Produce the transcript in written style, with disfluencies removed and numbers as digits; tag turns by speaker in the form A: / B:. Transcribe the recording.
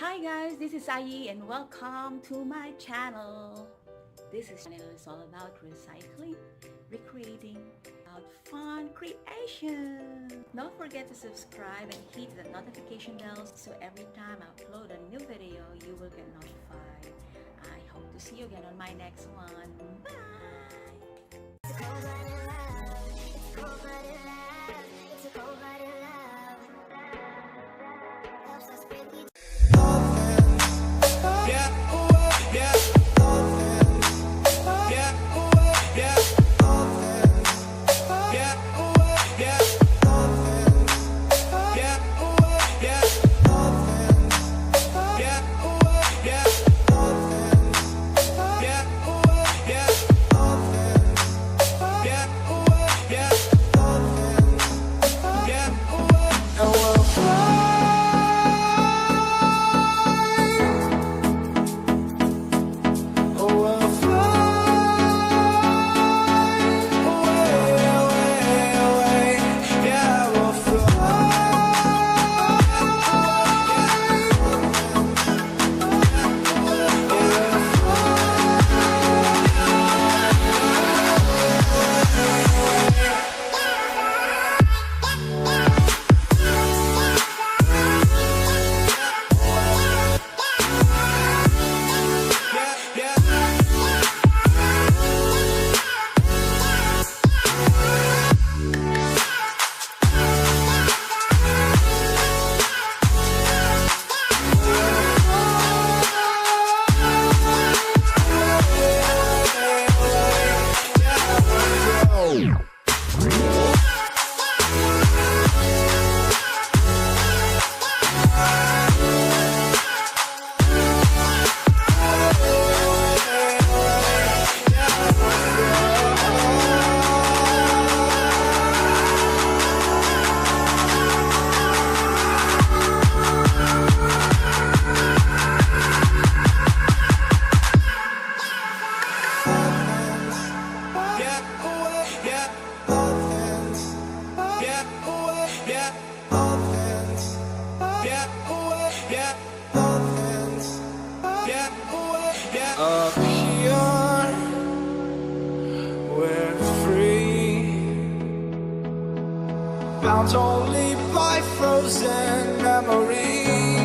A: Hi guys, this is Ayie and welcome to my channel. This channel is all about recycling, recreating, about fun creation. Don't forget to subscribe and hit the notification bell so every time I upload a new video, you will get notified. I hope to see you again on my next one. Bye!
B: Up here, we're free, bound only by frozen memories.